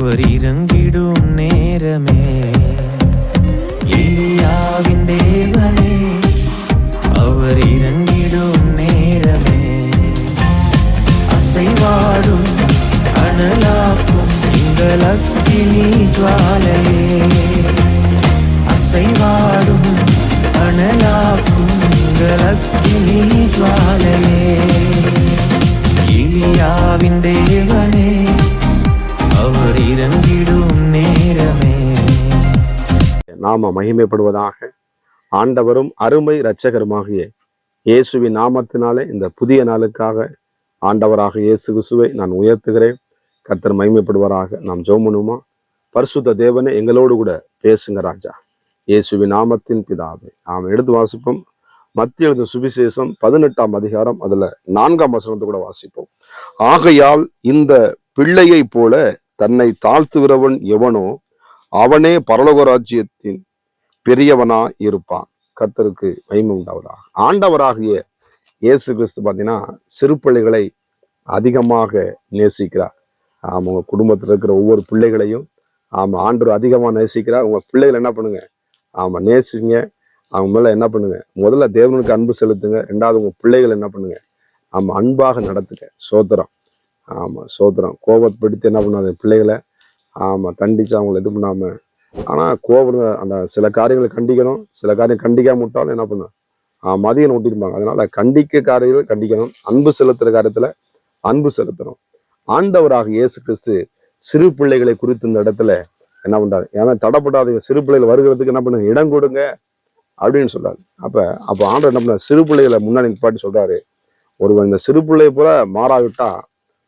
அவர் இறங்கிடும் நேரமே. எலியாவின் தேவனே அவர் இறங்கிடும் நேரமே. அசைவாடும் அனலாக்கும் எங்கள் அக்கினி ஜுவாலையே. அசைவாடும் அனலாக்கும் எங்கள் அக்கினி ஜுவாலையே. எலியாவின் தேவனே அவர் இறங்கிடும் நேரமே. நாம மகிமைப்படுவதாக. ஆண்டவரும் அருமை இரட்சகருமாகிய இயேசுவின் நாமத்தினாலே இந்த புதிய நாளுக்காக ஆண்டவராக இயேசு கிறிஸ்துவை நான் உயர்த்துகிறேன். கர்த்தர் மகிமைப்படுவாராக. நாம் ஜெபம் பண்ணுவோமா? பரிசுத்த தேவனே, எங்களோடு கூட பேசுங்க ராஜா, இயேசுவின் நாமத்தின் பிதாவே. நாம் எடுத்து வாசிப்போம். மத்திய எழுதின சுவிசேஷம் 18ஆம் அதிகாரம், அதுல 4ஆம் வசனத்தை கூட வாசிப்போம். ஆகையால் இந்த பிள்ளையை போல தன்னை தாழ்த்துகிறவன் எவனோ அவனே பரலோக ராஜ்யத்தின் பெரியவனா இருப்பான். கர்த்தருக்கு மகிமை உண்டாவதாக. ஆண்டவராகிய இயேசு கிறிஸ்து பார்த்தீங்கன்னா சிறு பிள்ளைகளை அதிகமாக நேசிக்கிறார். உங்க குடும்பத்தில் இருக்கிற ஒவ்வொரு பிள்ளைகளையும் ஆண்டவர் அதிகமாக நேசிக்கிறார். உங்க பிள்ளைகளை என்ன பண்ணுங்க? நேசிங்க. அவங்க மேல என்ன பண்ணுங்க? முதல்ல தேவனுக்கு அன்பு செலுத்துங்க. ரெண்டாவது உங்க பிள்ளைகள் என்ன பண்ணுங்க? அன்பாக நடத்துங்க. சோத்திரம். சோத்திரம். கோபப்படுத்தி என்ன பண்ணாத பிள்ளைகளை கண்டிச்சு அவங்களை இது பண்ணாம. ஆனா கோபம் அந்த சில காரியங்களை கண்டிக்கணும், சில காரியம் கண்டிக்காம விட்டாலும் என்ன பண்ணும்? மதியம் ஊட்டிருப்பாங்க. அதனால கண்டிக்க காரியங்கள் கண்டிக்கணும், அன்பு செலுத்துற காரியத்துல அன்பு செலுத்தணும். ஆண்டவராக இயேசு கிறிஸ்து சிறு பிள்ளைகளை குறித்து இந்த இடத்துல என்ன பண்றாரு? ஏன்னா தடப்படாதீங்க, சிறு பிள்ளைகள் வருகிறதுக்கு என்ன பண்ணுங்க? இடம் கொடுங்க அப்படின்னு சொல்றாரு. அப்ப ஆண்டவர் என்ன பண்ண? சிறு பிள்ளைகளை முன்னாடி நிப்பாட்டி சொல்றாரு, ஒருவன் இந்த சிறு பிள்ளையை போல மாறாவிட்டா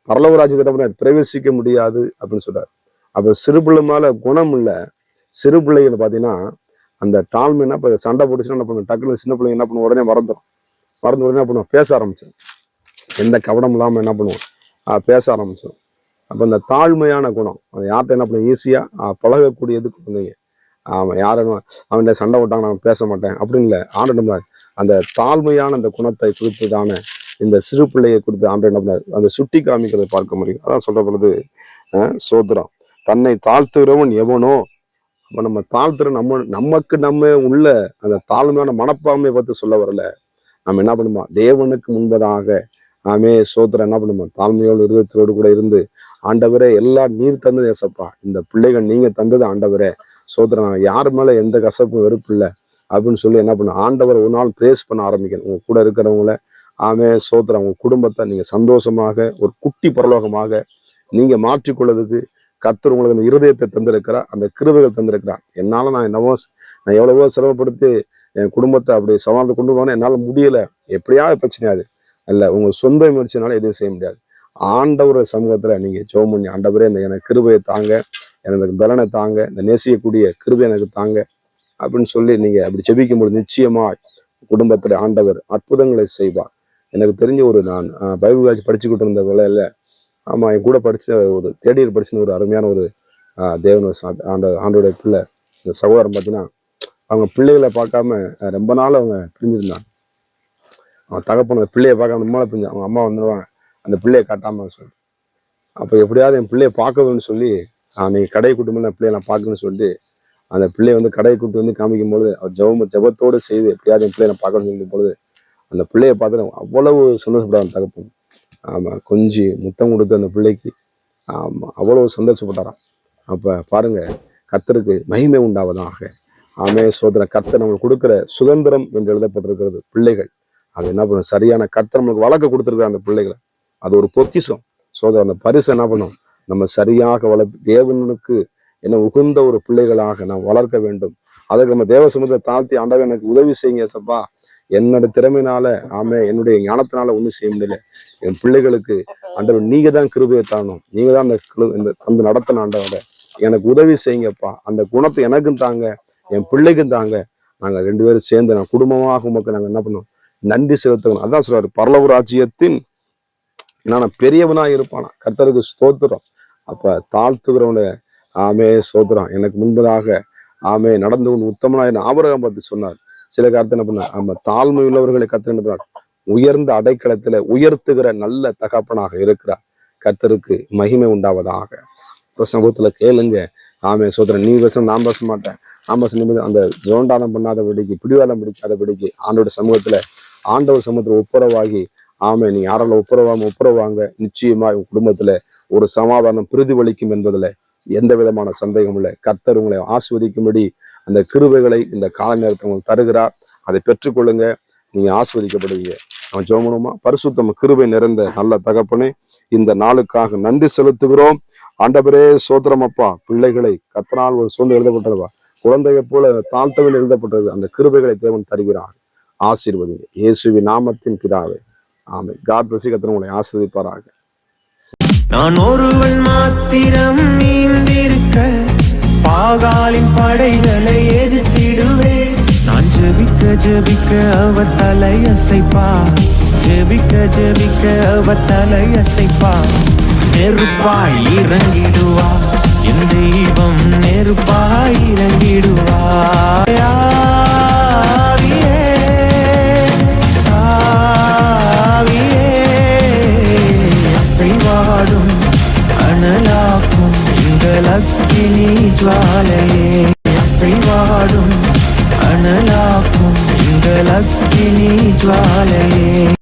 பரலோக ராஜ்யத்தை பிரவேசிக்க முடியாது அப்படின்னு சொல்றாரு. அப்ப சிறு பிள்ளை மேல குணம் இல்ல. சிறு பிள்ளைகள் பாத்தீங்கன்னா அந்த தாழ்மைன்னா இப்ப சண்டை போட்டுச்சுன்னா என்ன பண்ணும்? டக்குனு சின்ன பிள்ளைங்க என்ன பண்ணுவோம்? உடனே மறந்து உடனே என்ன பண்ணுவோம்? பேச ஆரம்பிச்சோம். எந்த கவனம் இல்லாம என்ன பண்ணுவோம்? பேச ஆரம்பிச்சோம். அப்ப இந்த தாழ்மையான குணம் அது யார்கிட்ட என்ன பண்ணும்? ஈஸியா பழகக்கூடியது குழந்தைங்க. யாரும் அவன் சண்டை போட்டாங்க நான் பேச மாட்டேன் அப்படின்னு இல்லை. ஆண்டு அந்த தாழ்மையான அந்த குணத்தை குறித்துதான இந்த சிறு பிள்ளையை குறித்து ஆண்டு என்ன பண்ணார்? அந்த சுட்டி காமிக்கிறதை பார்க்க முடியும். அதான் சொல்ற பொழுது சோத்திரம். தன்னை தாழ்த்துகிறவன் எவனோ, அப்ப நம்ம தாழ்த்துற நமக்கு உள்ள அந்த தாழ்மையான மனப்பான்மையை பத்தி சொல்ல வரல. நம்ம என்ன பண்ணுமா? தேவனுக்கு முன்பதாக சோத்திரம் என்ன பண்ணுமா? தாழ்மையோடு இருதயத்தோடு கூட இருந்து, ஆண்டவரே எல்லாம் நீர் தந்தது ஏசப்பா, இந்த பிள்ளைகள் நீங்க தந்தது ஆண்டவரே சோத்திரம், யாரு மேல எந்த கசப்பும் வெறுப்பு இல்லை அப்படின்னு சொல்லி என்ன பண்ண? ஆண்டவர் ஒரு நாள் பிரேஸ் பண்ண ஆரம்பிக்கணும். உங்க கூட இருக்கிறவங்கள சோத்திரம், உங்க குடும்பத்தை நீங்க சந்தோஷமாக ஒரு குட்டி பரலோகமாக நீங்க மாற்றிக்கொள்ளதுக்கு கர்த்தர் உங்களுக்கு அந்த இருதயத்தை தந்திருக்கிறார், அந்த கிருபைகள் தந்திருக்கிறார். என்னால நான் எவ்வளவோ சிரமப்படுத்தி என் குடும்பத்தை அப்படி சமாளத்தை கொண்டு போனேன், என்னால முடியல. எப்படியாவது பிரச்சனையாது இல்ல, உங்க சொந்த முயற்சினால எதுவும் செய்ய முடியாது. ஆண்டவர் சமூகத்துல நீங்க ஜெபம் பண்ணி, ஆண்டவரே இந்த எனக்கு கிருபையை தாங்க, எனக்கு பலனை தாங்க, இந்த நேசிக்கக்கூடிய கிருபை எனக்கு தாங்க அப்படின்னு சொல்லி நீங்க அப்படி ஜெபிக்கும்போது நிச்சயமா குடும்பத்துல ஆண்டவர் அற்புதங்களை செய்வார். எனக்கு தெரிஞ்ச ஒரு நான் பைபிள் காலேஜ் படிச்சுக்கிட்டு இருந்த வேலையில என் கூட படிச்ச ஒரு தேர்ட் இயர் படிச்ச ஒரு அருமையான ஒரு தேவன் ஆண்டோடைய பிள்ளை, இந்த சகோதரன் பார்த்தீங்கன்னா அவங்க பிள்ளைகளை பார்க்காம ரொம்ப நாள் அவங்க பிரிஞ்சிருந்தாங்க. அவன் தகப்பன பிள்ளையை பார்க்காம ரொம்ப நாள் பிரிஞ்சு அவங்க அம்மா வந்துடுவாங்க அந்த பிள்ளையை காட்டாம சொல்லி. அப்போ எப்படியாவது என் பிள்ளையை பார்க்கணும்னு சொல்லி நீ கடை கூட்டு நான் பிள்ளைய நான் பார்க்கணும்னு சொல்லிட்டு அந்த பிள்ளையை வந்து கடை கூட்டு வந்து காமிக்கும் பொழுது அவர் ஜபத்தோடு செய்து எப்படியாவது என் பிள்ளைய நான் பார்க்கணும்னு சொல்லும் பொழுது அந்த பிள்ளையை பார்த்து அவ்வளவு சந்தோஷப்படாத தகப்பன். கொஞ்சம் முத்தம் கொடுத்து அந்த பிள்ளைக்கு அவ்வளவு சந்தோஷப்பட்டாராம். அப்ப பாருங்க, கர்த்தருக்கு மகிமை உண்டாவதாக. சோதனை. கர்த்தர் நம்மளுக்கு கொடுக்கிற சுதந்திரம் என்று எழுதப்பட்டிருக்கிறது பிள்ளைகள். அது என்ன பண்ணும்? சரியான கர்த்தர் நம்மளுக்கு வளர்க்க கொடுத்துருக்கிற அந்த பிள்ளைகளை, அது ஒரு பொக்கிஷம். சோதனை. அந்த பரிசு என்ன பண்ணும்? நம்ம சரியாக வளர்த்து தேவனுக்கு என்ன உகுந்த ஒரு பிள்ளைகளாக நாம் வளர்க்க வேண்டும். அதற்கு நம்ம தேவ சமூகத்தை தாழ்த்தி, ஆண்டவரே எனக்கு உதவி செய்யுங்க சப்பா, என்னோட திறமையினால என்னுடைய ஞானத்தினால ஒன்றும் செய்ய முடியல, என் பிள்ளைகளுக்கு ஆண்டவர் நீங்க தான் கிருபையை தாங்கணும், நீங்க தான் அந்த நடத்தின ஆண்டவரை எனக்கு உதவி செய்யுங்கப்பா, அந்த குணத்தை எனக்கும் தாங்க, என் பிள்ளைக்கும் தாங்க, நாங்க 2 பேரும் சேர்ந்து நான் குடும்பமாக உமக்கு நாங்க என்ன பண்ணுவோம்? நன்றி செலுத்தணும். அதான் சொல்றாரு, பரலோக ராஜ்யத்தின் என்னன்னா பெரியவனா இருப்பானா. கர்த்தருக்கு ஸ்தோத்திரம். அப்ப தாழ்த்துகிறவனு சோத்திரம். எனக்கு முன்பதாக நடந்து கொண்டு உத்தமனாய் ஆபிரகாம் பத்தி சொன்னார். சில காலத்தை என்ன பண்ண? தாழ்மை உள்ளவர்களை கர்த்தர் என்ன பண்ணார்? உயர்ந்த அடைக்கலத்துல உயர்த்துகிற நல்ல தகப்பனாக இருக்கிறார். கர்த்தருக்கு மகிமை உண்டாவதாக. சமூகத்துல கேளுங்க. ஆமே சோதரன், நீ பேச நான் பேச மாட்டேன், நான் பேச நிமிடம் அந்த ஜோண்டாதம் பண்ணாதபடிக்கு, பிடிவாதம் பிடிக்காதபடிக்கு ஆண்டோட சமூகத்துல ஒப்புரவாகி, ஆமே நீ யாரெல்லாம் ஒப்புரவாங்க, நிச்சயமா உங்க குடும்பத்துல ஒரு சமாதானம் பிரதிபலிக்கும் என்பதுல எந்த விதமான சந்தேகம் இல்லை. கர்த்தர் உங்களை ஆஸ்வதிக்கும்படி அந்த கிருபைகளை இந்த கால நேரத்தை உங்களுக்கு தருகிறார். அதை பெற்றுக்கொள்ளுங்க, நீங்க ஆஸ்வதிக்கப்படுவீங்க. நம்ம ஜெபமா. பரிசுத்தம் கிருபை நிறைந்த நல்ல தகப்பனே, இந்த நாளுக்காக நன்றி செலுத்துகிறோம். ஆண்டவரே சோதரம் அப்பா, பிள்ளைகளை கர்த்தரால் ஒரு சொந்த எழுதப்பட்டதுவா, குழந்தையை போல தாழ்த்தவில் எழுதப்பட்டது, அந்த கிருபைகளை தேவன் தருகிறார். ஆசீர்வதிங்க இயேசுவின் நாமத்தின் பிதாவே, ஆமென். God bless you. கர்த்தர் உங்களை ஆசீர்வதிப்பாராக. நான் ஒருவன் மாத்திரம் நீந்திருக்க பாகாலின் படைகளை எதிர்த்திடுவேன். நான் ஜெபிக்க ஜெபிக்க அவர் தலையசைப்பார், ஜெபிக்க ஜெபிக்க அவர் தலையசைப்பார். நெருப்பாய் இறங்கிடுவார் என் தெய்வம், நெருப்பாய் இறங்கிடுவார். அசைவாடும் அனலாக்கும் எங்கள் அக்கினி ஜுவாலையே, அசைவாடும் அனலாக்கும் எங்கள் அக்கினி ஜுவாலையே.